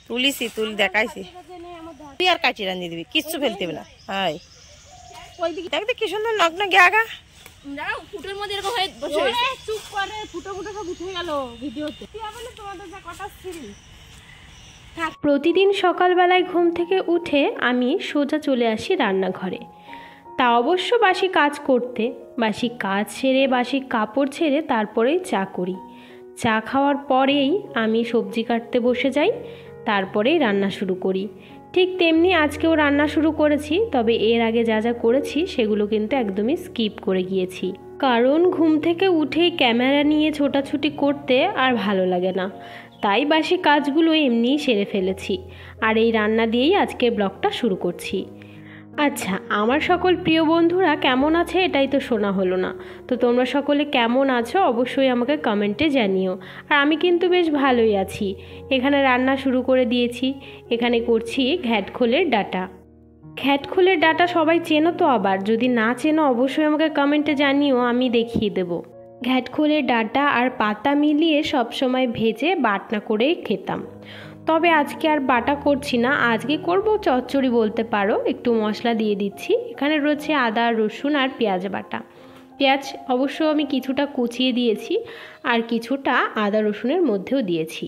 তুলি দেখাইছি তুই আর কাটি রান্ধি দিবি কিচ্ছু ফেলতে না। হাই দেখ কি সুন্দর নগ্ন গেগা ফুটোর মধ্যে এরকম হয়ে বসে চুপ করে ফুটো ফুটো সব উঠে গেল ভিডিওতে। তোমাদের যা কথা ছিল। প্রতিদিন সকালবেলায় ঘুম থেকে উঠে আমি সোজা চলে আসি রান্নাঘরে, তা অবশ্য বাসি কাজ করতে। বাসি কাজ ছেড়ে বাসি কাপড় ছেড়ে তারপরেই চা করি। চা খাওয়ার পরেই আমি সবজি কাটতে বসে যাই, তারপরেই রান্না শুরু করি। ঠিক তেমনি আজকেও রান্না শুরু করেছি, তবে এর আগে যা যা করেছি সেগুলো কিন্তু একদমই স্কিপ করে গিয়েছি, কারণ ঘুম থেকে উঠেই ক্যামেরা নিয়ে ছোটাছুটি করতে আর ভালো লাগে না। তাই বাসি কাজগুলো এমনিই সেরে ফেলেছি, আর এই রান্না দিয়েই আজকের ব্লগটা শুরু করছি। আচ্ছা, আমার সকল প্রিয় বন্ধুরা কেমন আছে এটাই তো শোনা হলো না। তো তোমরা সকলে কেমন আছো অবশ্যই আমাকে কমেন্টে জানিও। আর আমি কিন্তু বেশ ভালোই আছি। এখানে রান্না শুরু করে দিয়েছি। এখানে করছি ঘ্যাটখোলের ডাঁটা। ঘ্যাটখোলের ডাঁটা সবাই চেনো তো? আবার যদি না চেনো অবশ্যই আমাকে কমেন্টে জানিও, আমি দেখিয়ে দেবো। ঘ্যাটখোলের ডাঁটা আর পাতা মিলিয়ে সবসময় ভেজে বাটনা করেই খেতাম, তবে আজকে আর বাটা করছি না, আজকে করব চচ্চড়ি বলতে পারো। একটু মশলা দিয়ে দিচ্ছি। এখানে রয়েছে আদা, রসুন আর পেঁয়াজ বাটা। পেঁয়াজ অবশ্য আমি কিছুটা কুচিয়ে দিয়েছি, আর কিছুটা আদা রসুনের মধ্যেও দিয়েছি।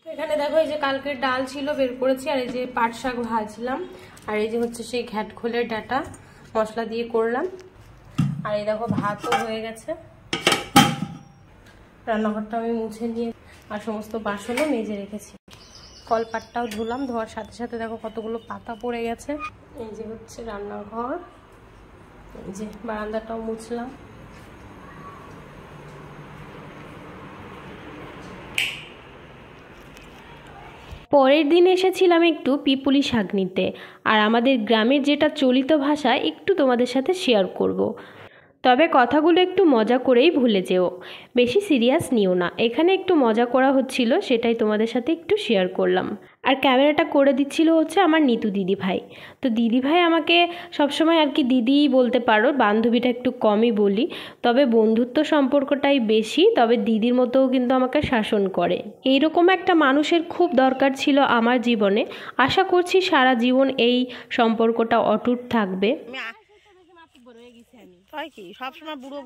এখানে দেখো এই যে কালকের ডাল ছিল বের করেছি, আর এই যে পাট শাক ভাজলাম, আর এই যে হচ্ছে সেই ঘ্যাটখোলের ডাঁটা মশলা দিয়ে করলাম। আর এই দেখো ভাতও হয়ে গেছে। রান্নাঘরটা আমি মুছে নিয়ে আর সমস্ত বাসনও মেজে রেখেছি। কলপাটটাও ধুলাম, ধোয়ার সাথে সাথে দেখো কতগুলো পাতা পড়ে গেছে। এই যে হচ্ছে রান্নাঘর, এই যে বারান্দাটাও মুছলাম। পরের দিন এসেছিলাম একটু পিপুলি শাক নিতে, আর আমাদের গ্রামের যেটা চলিত ভাষা একটু তোমাদের সাথে শেয়ার করব। তবে কথাগুলো একটু মজা করেই ভুলে যেও, বেশি সিরিয়াস নিও না। এখানে একটু মজা করা হচ্ছিল, সেটাই তোমাদের সাথে একটু শেয়ার করলাম। আর ক্যামেরাটা করে দিচ্ছিল হচ্ছে আমার নিতু দিদিভাই। তো দিদিভাই আমাকে সবসময় আর কি দিদিই বলতে পারো, বান্ধবীটা একটু কমই বলি, তবে বন্ধুত্ব সম্পর্কটাই বেশি। তবে দিদির মতোও কিন্তু আমাকে শাসন করে। এইরকম একটা মানুষের খুব দরকার ছিল আমার জীবনে। আশা করছি সারা জীবন এই সম্পর্কটা অটুট থাকবে। সবসময় বুড়ো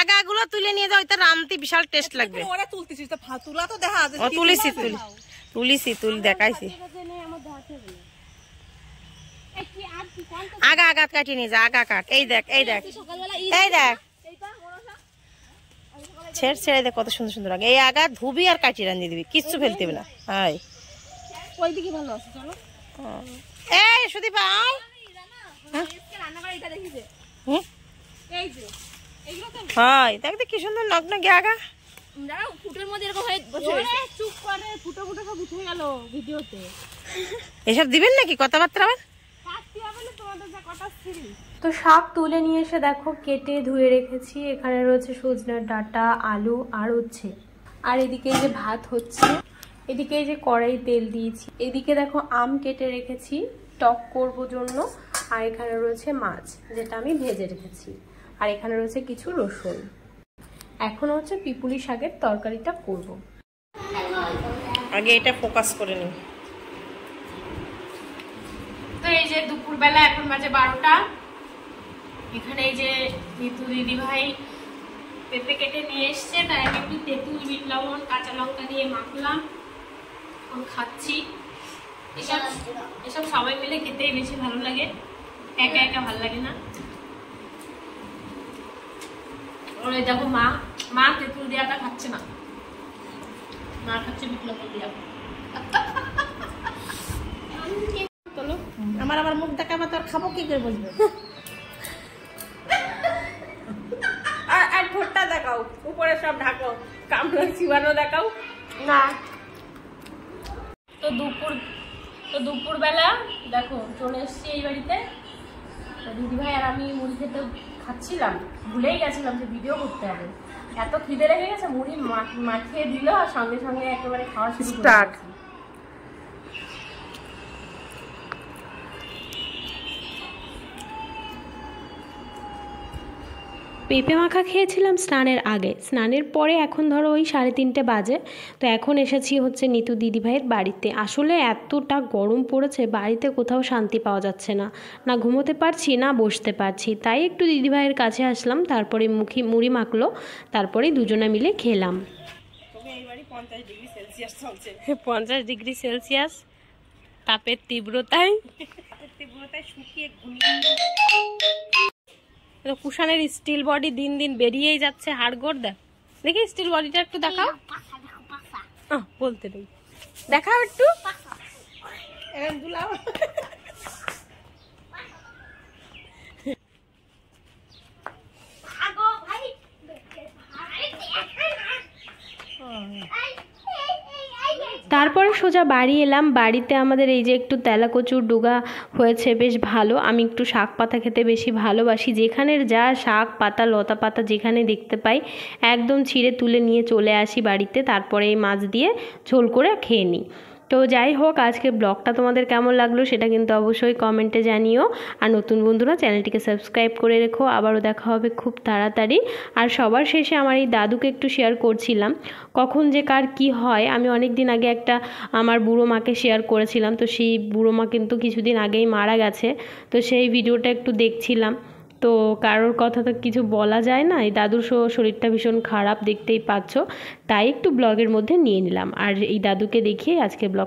আগাগুলো তুলে নিয়ে যাও, এটা রামতে বিশাল টেস্ট লাগবে। তুলি দেখাইছি। আগা আগা কাটিয়ে নিয়ে যা, আগা কাট। এই দেখ এই দেখ এই দেখ, ছেড়ে দেখ কত সুন্দর সুন্দর আগে। এই আগা ধুবি আর কাটিয়ে রান্ধিয়ে দিবি, কিচ্ছু ফেলতে না। হাই ওইদিকে ভালো আছে, চলো। এই সুদীপা হয় দেখ কি সুন্দর নগ্ন গেগা ফুটোর মধ্যে এরকম হয়ে বসে চুপ করে ফুটো ফুটো সব উঠে গেল ভিডিওতে। এসব দিবেন নাকি কথাবার্তা? আবার তোমাদের যা কথা ছিল। তো শাক তুলে নিয়ে এসে দেখো কেটে ধুয়ে রেখেছি। এখানে রয়েছে সজনের ডাঁটা, আলু আর উচ্ছে। আর এদিকে এই যে ভাত হচ্ছে, এদিকে এই যে কড়াই তেল দিয়েছি। এদিকে দেখো আম কেটে রেখেছি টক করব জন্য। আর এখানে রয়েছে মাছ, যেটা আমি ভেজে রেখেছি। আর এখানে রয়েছে কিছু রসুন। এখন হচ্ছে পিপুলি শাকের তরকারিটা করব। আগে এটা ফোকাস করে নিই। তো এই যে দুপুরবেলা, এখন বাজে 12টা। এখানে এই যে নিতু দিদি ভাই পেঁপে কেটে নিয়ে এসছে, তাই আমি একটু তেঁতুল, বিট লবণ, কাঁচা লঙ্কা দিয়ে মাখলাম, খাচ্ছি। এসব সবাই মিলে খেতেই বেশি ভালো লাগে, একা একা ভালো লাগে না। ওই দেখো মা তেঁতুল দেওয়াটা খাচ্ছে না, মা খাচ্ছে বিট লবণ দেওয়া। আমার মুখ দেখাবো, তোর খাবো কি করে বলবে? আর ঠোঁটটা দেখাও, উপরে সব ঢাকো, কামড় চিবানো দেখাও না। তো দুপুরবেলা দেখো চলে এসছি এই বাড়িতে। দিদিভাই আর আমি মুড়ি খেতে খাচ্ছিলাম, ভুলেই গেছিলাম যে ভিডিও করতে হবে। এত খিদে লেগে গেছে, মুড়ি মাখিয়ে দিল আর সঙ্গে সঙ্গে একেবারে খাওয়া শুরু স্টার্ট। পেঁপে মাখা খেয়েছিলাম স্নানের আগে, স্নানের পরে এখন ধরো ওই 3:30 বাজে। তো এখন এসেছি হচ্ছে নিতু দিদিভাইয়ের বাড়িতে। আসলে এতটা গরম পড়েছে, বাড়িতে কোথাও শান্তি পাওয়া যাচ্ছে না, না ঘুমোতে পারছি না বসতে পারছি। তাই একটু দিদিভাইয়ের কাছে আসলাম, তারপরে মুড়ি মাখলো, তারপরে দুজনে মিলে খেলাম। 50 ডিগ্রি সেলসিয়াস তাপের তীব্রতায় শুকিয়ে কুষাণের স্টিল বডি দিন দিন বেরিয়েই যাচ্ছে, হাড়গোড়। দেখি স্টিল বডিটা একটু দেখাও। বলতে নেই, দেখাও একটু। তারপরে সোজা বাড়ি এলাম। বাড়িতে আমাদের এই যে একটু তেলাকচুর ডুগা হয়েছে, বেশ ভালো। আমি একটু শাক পাতা খেতে বেশি ভালোবাসি, যেখানের যা শাক পাতা লতা পাতা যেখানে দেখতে পাই একদম ছিঁড়ে তুলে নিয়ে চলে আসি বাড়িতে, তারপরে এই মাছ দিয়ে ঝোল করে খেয়ে নিই। তো যাই হোক, আজকে ব্লগটা তোমাদের কেমন লাগলো সেটা কিন্তু অবশ্যই কমেন্টে জানিও। আর নতুন বন্ধুরা চ্যানেলটিকে সাবস্ক্রাইব করে রেখো। আবারও দেখা হবে খুব তাড়াতাড়ি। আর সবার শেষে আমার এই দাদুকে একটু শেয়ার করছিলাম, কখন যে কার কি হয়। আমি অনেক দিন আগে একটা আমার বুড়ো মাকে শেয়ার করেছিলাম, তো সেই বুড়ো মা কিন্তু কিছুদিন আগেই মারা গেছে। তো সেই ভিডিওটা একটু দেখছিলাম। তো কারোর কথা তো কিছু বলা যায় না, এই দাদুর শরীরটা ভীষণ খারাপ, দেখতেই পাচ্ছ। তাই একটু ব্লগের মধ্যে নিয়ে নিলাম, আর এই দাদুকে দেখিয়ে আজকে ব্লগ